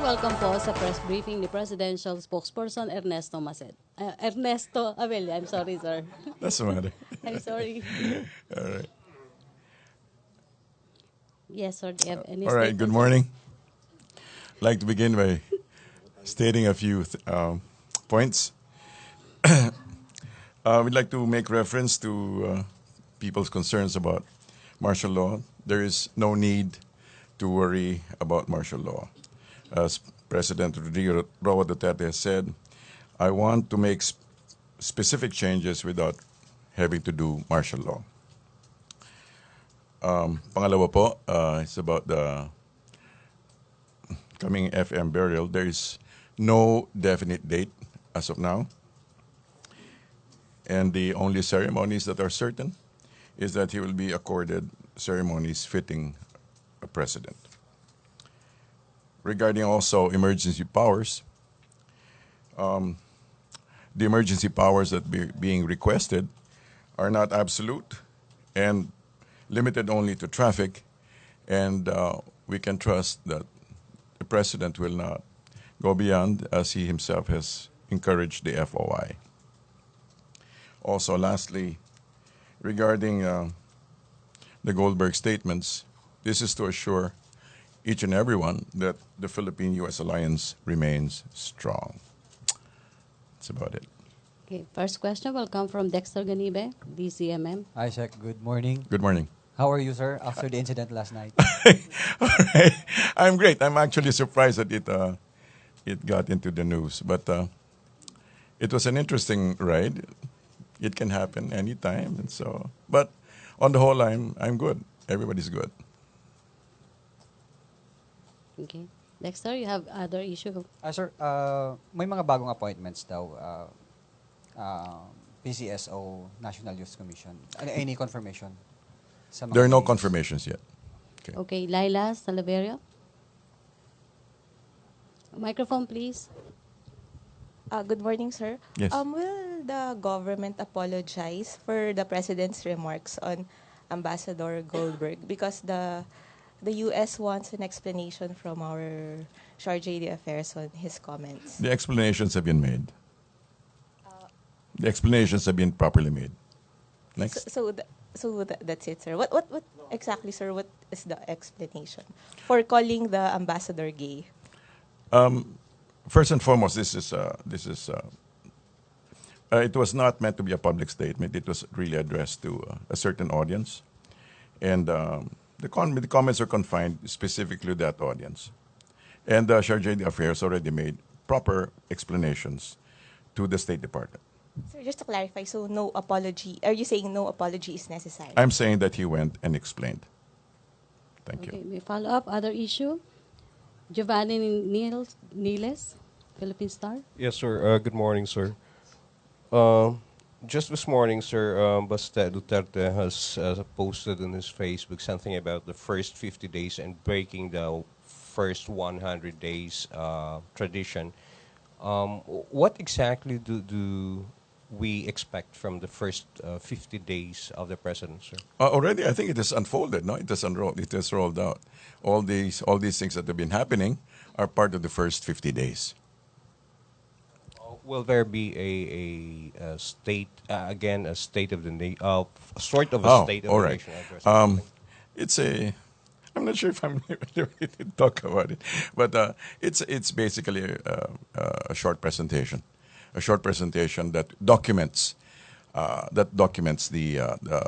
welcome po sa press briefing ni Presidential Spokesperson Ernesto Ernesto Abella. I'm sorry, sir. That's the matter. I'm sorry. All right. Yes, sir. Do you have any All right. Good statements? morning. I'd like to begin by stating a few points. We'd like to make reference to people's concerns about martial law. There is no need to worry about martial law. As President Rodrigo Roa Duterte has said, I want to make specific changes without having to do martial law. Pangalawa po, it's about the coming FM burial. There is no definite date as of now. And the only ceremonies that are certain is that he will be accorded ceremonies fitting a president. Regarding also emergency powers, the emergency powers that being requested are not absolute and limited only to traffic, and we can trust that the president will not go beyond, as he himself has encouraged the FOI. Also, lastly, regarding the Goldberg statements, this is to assure each and everyone that the Philippine-U.S. alliance remains strong. That's about it. Okay, first question will come from Dexter Ganibe, DCMM. Hi, Sec. Good morning. Good morning. How are you, sir, after the incident last night? All right. I'm great. I'm actually surprised that it got into the news. But it was an interesting ride. It can happen anytime. And so, but on the whole, I'm good. Everybody's good. Okay. Dexter, you have other issue? Sir, may mga bagong appointments daw. PCSO, National Youth Commission. Any confirmation? Sa mga There are no names? confirmations yet. Okay, Laila Salaverio. Microphone, please. Good morning, sir. Yes. Will the government apologize for the president's remarks on Ambassador Goldberg? Because the U.S. wants an explanation from our Charge d'Affaires on his comments. The explanations have been made. The explanations have been properly made. Next. That's it, sir. What exactly, sir? What is the explanation for calling the ambassador gay? First and foremost, it was not meant to be a public statement. It was really addressed to a certain audience, and the comments are confined specifically to that audience. And Charge d'Affaires already made proper explanations to the State Department. Sir, just to clarify, so no apology. Are you saying no apology is necessary? I'm saying that he went and explained. Thank Okay, you. may follow up. Other issue? Giovanni Niles, Philippine Star. Yes, sir. Good morning, sir. Just this morning, sir, Basta Duterte has posted on his Facebook something about the first 50 days and breaking the first 100 days tradition. What exactly do we expect from the first 50 days of the president, sir? Already, I think it has unfolded. No, it has unrolled. It has rolled out. All these things that have been happening are part of the first 50 days. Will there be a state again, a state of the sort of a state of all the right. nation address? or something? It's a. I'm not sure if I'm ready to talk about it, but it's basically a short presentation, that documents the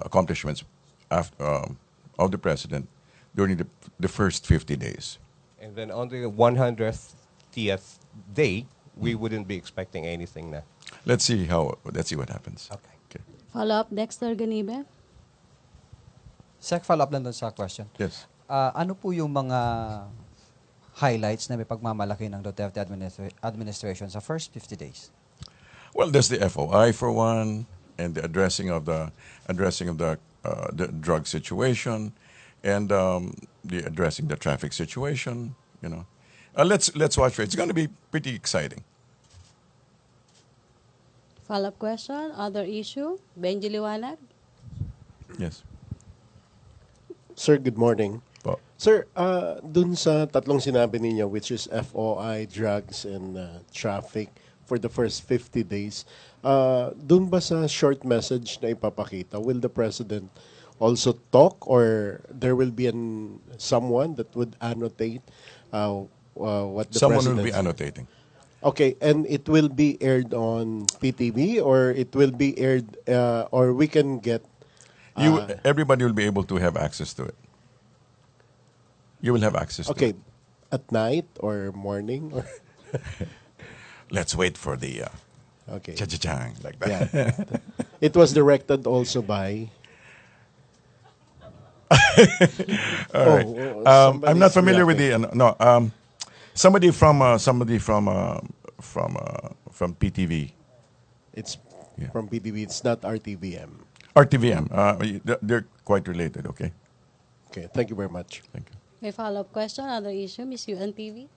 accomplishments of the president during the first 50 days. And then on the 100th day, we wouldn't be expecting anything now. Let's see what happens. Okay. Follow up, Dexter Ganibe. Sec, follow-up lang dun sa question. Yes. Ano po yung mga highlights na may pagmamalaki ng Duterte administration sa first 50 days? Well, there's the FOI for one, and the addressing of the drug situation, and the addressing the traffic situation. Let's watch for it. It's going to be pretty exciting. Follow-up question. Other issue? Benji Liwanag. Yes. Sir, good morning. Po. Sir, dun sa tatlong sinabi ninyo, which is FOI, drugs, and traffic for the first 50 days, dun ba sa short message na ipapakita, will the President also talk or there will be someone that would annotate what the Someone President... will be annotating. Okay, and it will be aired on PTV or it will be aired, or we can get... Everybody will be able to have access to it. You will have access to Okay, it. at night or morning? Or Let's wait for the okay. cha-cha-chang, like that. Yeah. It was directed also by... All right. somebody's I'm not familiar with reacting. somebody from PTV, It's Yeah. from PTV. It's not RTVM. RTVM. They're quite related. Okay. Okay, thank you very much. Thank you. May follow-up question, other issue, Miss UNTV?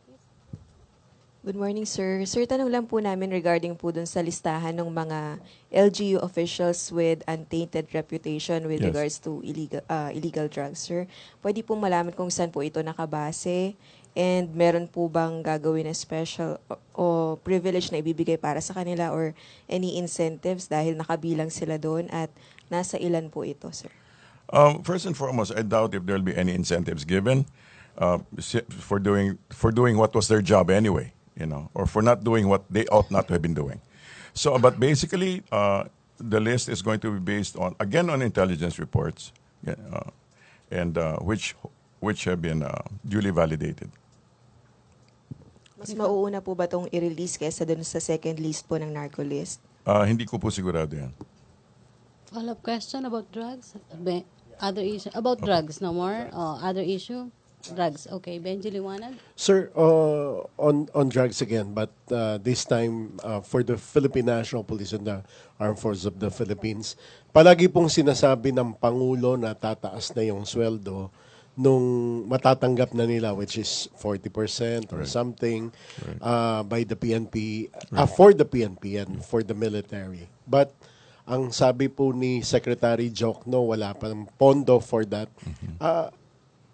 Good morning, sir. Sir, tanong lang po namin regarding po dun sa listahan ng mga LGU officials with untainted reputation with Yes. regards to illegal drugs, sir. Pwede po malaman kung saan po ito nakabase and meron po bang gagawin na special o privilege na ibibigay para sa kanila or any incentives dahil nakabilang sila doon at nasa ilan po ito, sir? First and foremost, I doubt if there'll be any incentives given for doing what was their job anyway, or for not doing what they ought not to have been doing. So, but basically, the list is going to be based on intelligence reports, and which have been duly validated. Mas mauuna po ba itong i-release kaysa dun sa second list po ng narco list? Hindi ko po sigurado yan. Follow-up question about drugs? Other issue? About drugs, no more? Other issue? Drugs. Okay, Benji Liwanag? Sir, on drugs again, but this time for the Philippine National Police and the Armed Forces of the Philippines, palagi pong sinasabi ng Pangulo na tataas na yung sweldo nung matatanggap na nila, which is 40% or something by the PNP, for the PNP and for the military. But ang sabi po ni Secretary Jokno, wala pang pondo for that.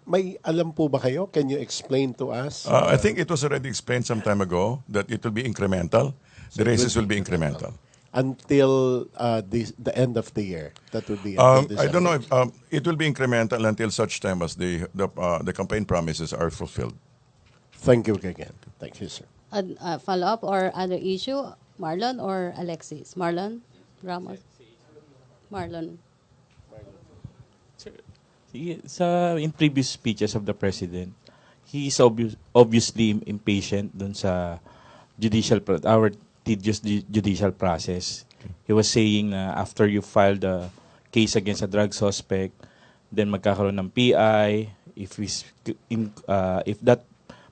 May alam po ba kayo? Can you explain to us? I think it was already explained some time ago that it will be incremental. The raises will be incremental. Until the end of the year. That would be until I don't know December. if it will be incremental until such time as the campaign promises are fulfilled. Thank you again. Thank you, sir. Follow-up or other issue? Marlon or Alexis? Marlon Ramos? Marlon. In previous speeches of the President, he is obviously impatient dun sa our tedious judicial process. He was saying na after you file the case against a drug suspect, then magkakaroon ng PI. If that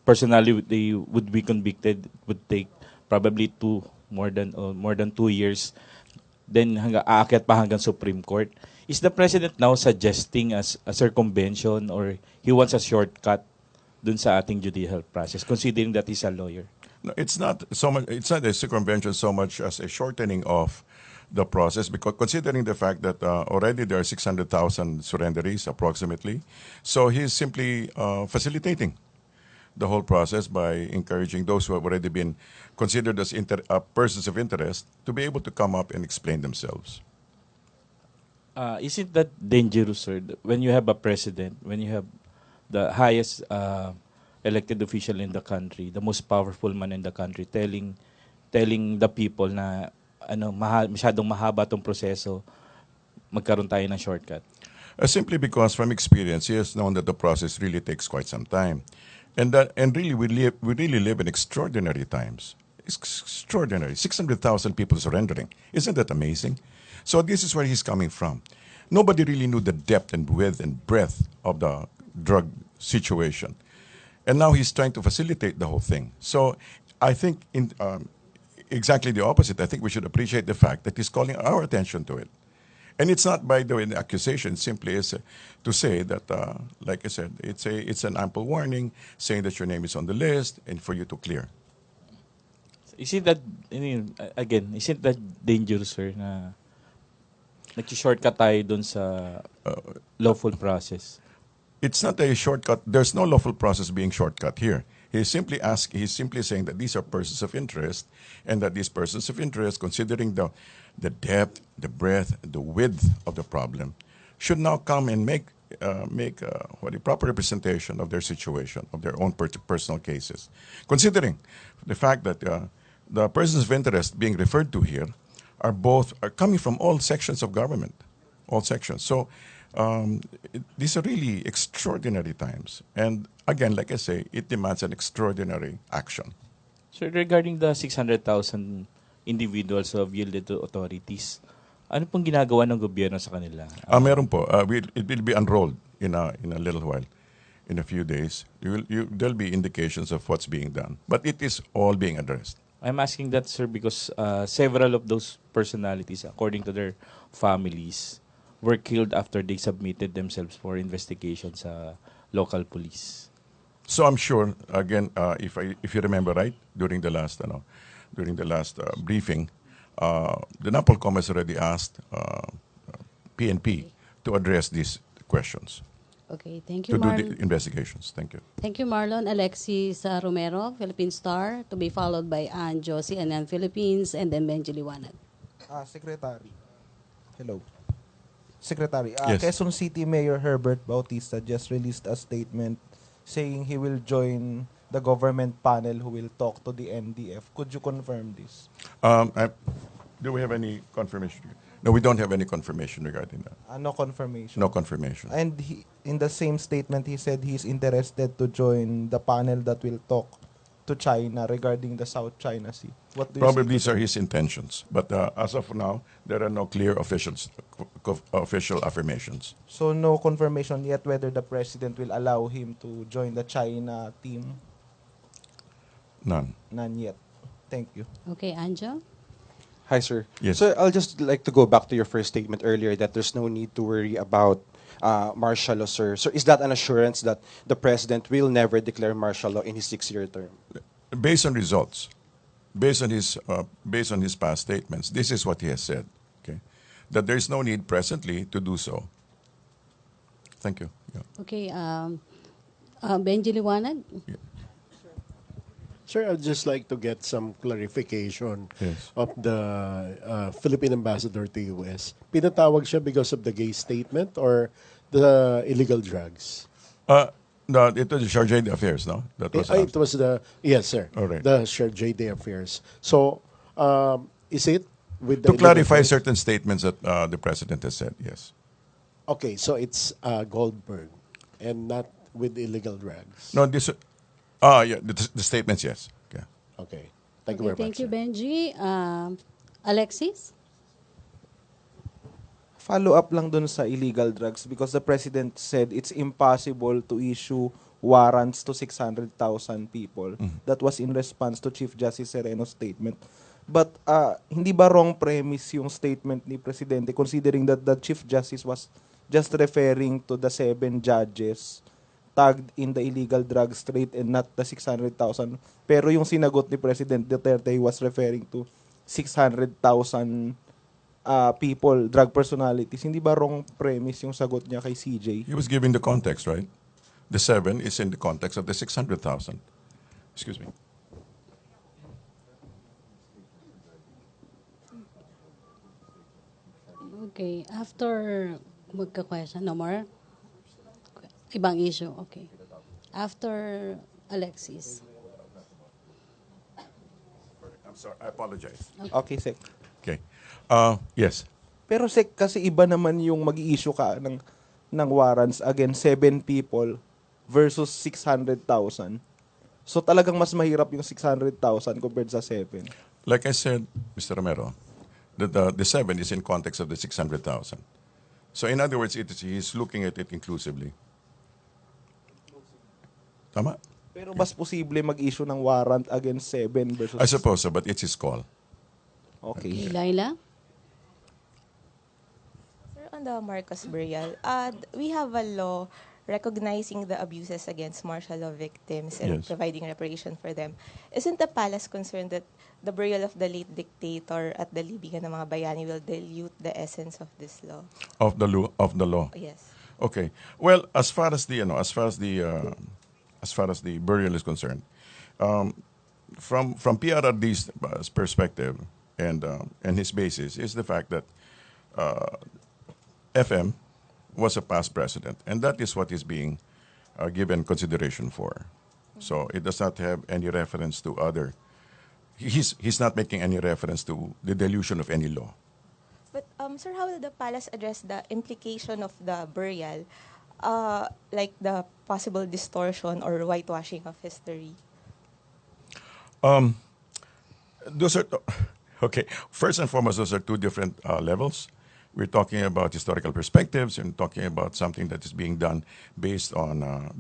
personality would be convicted, it would take probably more than 2 years. Then aakyat pa hanggang Supreme Court. Is the President now suggesting a circumvention or he wants a shortcut dun sa ating judicial process, considering that he's a lawyer? No, it's not so much. It's not a circumvention so much as a shortening of the process, because considering the fact that already there are 600,000 surrenderies approximately, so he's simply facilitating the whole process by encouraging those who have already been considered as persons of interest to be able to come up and explain themselves. Isn't that dangerous, sir? When you have a president, when you have the highest elected official in the country, the most powerful man in the country, telling the people na masyadong mahaba tong proseso, magkaroon tayo ng shortcut. Simply because from experience, he has known that the process really takes quite some time, and really we really live in extraordinary times. It's extraordinary. 600,000 people surrendering. Isn't that amazing? So this is where he's coming from. Nobody really knew the depth and width and breadth of the drug situation. And now he's trying to facilitate the whole thing. So I think exactly the opposite. I think we should appreciate the fact that he's calling our attention to it. And it's not, by the way, an accusation. Simply is to say that, like I said, it's an ample warning saying that your name is on the list and for you to clear. Isn't that dangerous, sir, na nag-shortcut tayo dun sa lawful process? it's not a shortcut. There's no lawful process being shortcut here. He's simply saying that these are persons of interest, and that these persons of interest, considering the depth, the breadth, the width of the problem, should now come and make a proper representation of their situation, of their own personal cases, considering the fact that the persons of interest being referred to here are coming from all sections of government, all sections. So these are really extraordinary times. And again, like I say, it demands an extraordinary action. So regarding the 600,000 individuals who have yielded to authorities, ano pong ginagawa ng gobyerno sa kanila? Meron po. It will be unrolled in a little while, in a few days. There'll be indications of what's being done. But it is all being addressed. I'm asking that, sir, because several of those personalities, according to their families, were killed after they submitted themselves for investigation sa local police. So I'm sure, again, if you remember right, during the last briefing, the NAPOLCOM has already asked PNP to address these questions, Okay, thank you, to do Marlon. the investigations. Thank you. Thank you, Marlon. Alexis Romero, Philippine Star, to be followed by Anjo, CNN Philippines, and then Benji Liwanag. Secretary. Hello. Secretary, Yes. Quezon City Mayor Herbert Bautista just released a statement saying he will join the government panel who will talk to the NDF. Could you confirm this? Do we have any confirmation? No, we don't have any confirmation regarding that. No confirmation. No confirmation. And in the same statement, he said he's interested to join the panel that will talk to China regarding the South China Sea. What do you Probably say these to are his intentions, but as of now, there are no clear official affirmations. So no confirmation yet whether the president will allow him to join the China team? None. None yet. Thank you. Okay, Anjo? Hi, sir. Yes. So I'll just like to go back to your first statement earlier that there's no need to worry about martial law, sir. So is that an assurance that the president will never declare martial law in his 6-year term? Based on results, based on his past statements, this is what he has said. Okay, that there is no need presently to do so. Thank you. Yeah. Okay, Benji Liwanag? Yeah. Sir, I'd just like to get some clarification Yes. of the Philippine ambassador to US. Pinatawag siya because of the gay statement or the illegal drugs? No, it was the Charge d'Affaires, no? That was It was yes, sir. All right. The Charge d'Affaires. So, is it with the to clarify illegal drugs? certain statements that the president has said. Yes. Okay, so it's Goldberg and not with illegal drugs. No, this. Yeah, the statements. Yes. Okay. Okay. Thank you Okay, very thank much. you, sir. Benji. Alexis? Follow up lang dun sa illegal drugs because the president said it's impossible to issue warrants to 600,000 people. That was in response to Chief Justice Sereno's statement. But hindi ba wrong premise yung statement ni Presidente considering that the Chief Justice was just referring to the 7 judges tagged in the illegal drugs trade and not the 600,000. Pero yung sinagot ni President Duterte was referring to 600,000 people, drug personalities. Hindi ba wrong premise yung sagot niya kay CJ? He was giving the context, right? The 7 is in the context of the 600,000. Excuse me. Okay, after magka-question, no more? Ibang issue, okay. After Alexis. I'm sorry. I apologize. Okay, Sek. Okay. Yes. Pero Sek, kasi iba naman yung mag-i-issue ka ng warrants against 7 people versus 600,000. So talagang mas mahirap yung 600,000 compared sa 7. Like I said, Mr. Romero, the 7 is in context of the 600,000. So in other words, he's looking at it inclusively. Tama? Pero mas posible mag-issue ng warrant against 7 versus... I suppose so, but it's his call. Okay. Okay, Laila? Sir, on the Marcos burial, we have a law recognizing the abuses against martial law victims and Yes. providing reparation for them. Isn't the palace concerned that the burial of the late dictator at the libingan ng mga bayani will dilute the essence of this law? Of the law. Yes. Okay. Well, as far as the burial is concerned, from PRRD's perspective and his basis is the fact that FM was a past president, and that is what is being given consideration for. So it does not have any reference to other. He's not making any reference to the dilution of any law. But, sir, how will the palace address the implication of the burial, like the possible distortion or whitewashing of history? Those are okay. First and foremost, those are two different levels. We're talking about historical perspectives and talking about something that is being done based on a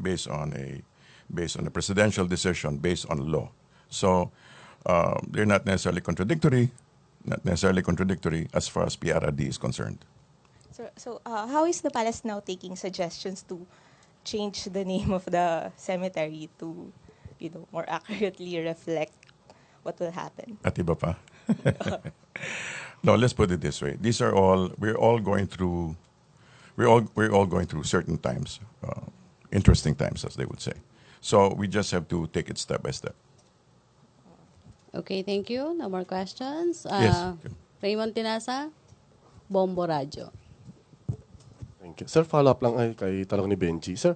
presidential decision based on law. So they're not necessarily contradictory. Not necessarily contradictory as far as PRRD is concerned. So, how is the palace now taking suggestions to change the name of the cemetery to, more accurately reflect what will happen? At iba pa? No, let's put it this way. We're all going through certain times, interesting times, as they would say. So we just have to take it step by step. Okay, thank you. No more questions. Yes. Raymond Tinasa, Bombo Radio. Thank you. Sir, follow-up lang kay tanong ni Benji. Sir,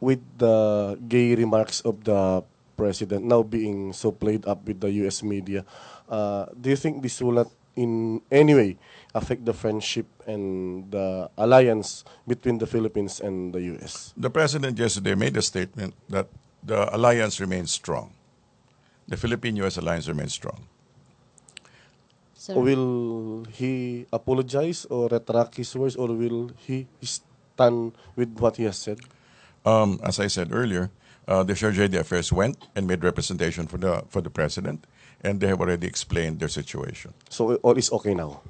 with the gay remarks of the president now being so played up with the U.S. media, do you think this will not in any way affect the friendship and the alliance between the Philippines and the U.S.? The president yesterday made a statement that the alliance remains strong. The Philippine-U.S. alliance remains strong. Sir. Will he apologize or retract his words, or will he stand with what he has said? As I said earlier, the Chargé d'Affaires went and made representation for the president, and they have already explained their situation. So all is okay now?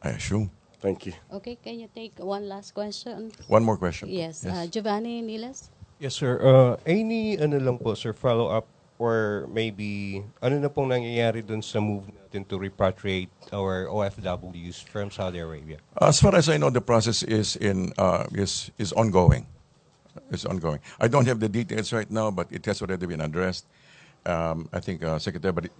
I assume. Thank you. Okay, can you take one last question? One more question. Yes. Giovanni Niles? Yes, sir. Any lang po, sir, follow-up or maybe ano na pong nangyayari dun sa move natin to repatriate our OFWs from Saudi Arabia? As far as I know, the process is ongoing. It's ongoing. I don't have the details right now, but it has already been addressed. I think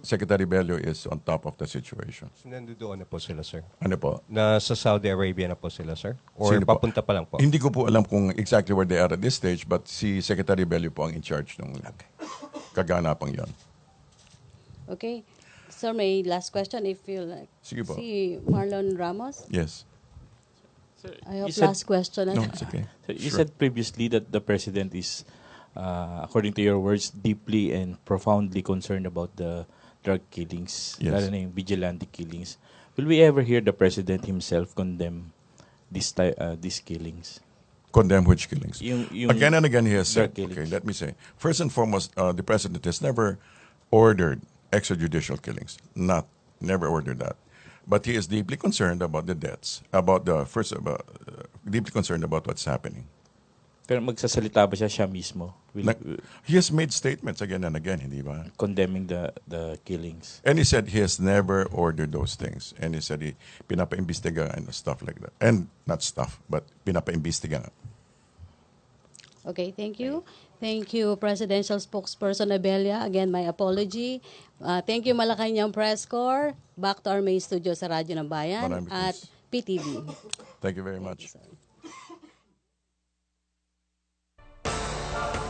Secretary Bello is on top of the situation. So, nandoon na po sila, sir? Ano po? Nasa Saudi Arabia na po sila, sir? Or Sino po? papunta pa lang po? Hindi ko po alam kung exactly where they are at this stage, but si Secretary Bello po ang in charge ng kaganapang yon. Okay. Sir, may last question if you like. Sige po. Si Marlon Ramos? Yes. I hope You said- last question. No, it's okay. So you Sure. said previously that the president is, according to your words, deeply and profoundly concerned about the drug killings, Yes. lalo na yung vigilante killings. Will we ever hear the president himself condemn these killings? Condemn which killings? Yung Again and again, he has said, drug killings. okay, let me say, first and foremost, the president has never ordered extrajudicial killings. Never ordered that. But he is deeply concerned about the deaths, deeply concerned about what's happening. Pero magsasalita ba siya mismo? Will, He has made statements again and again, hindi ba? condemning the killings? And he said he has never ordered those things. And he said he pinapaimbestiga and stuff like that. And not stuff, but pinapaimbestiga. Okay, thank you. Thank you, Presidential Spokesperson Abella. Again, my apology. Thank you, Malacanang Press Corps. Back to our main studio sa Radyo ng Bayan Maraming at thanks. PTV. Thank you very much. Thank you, sir.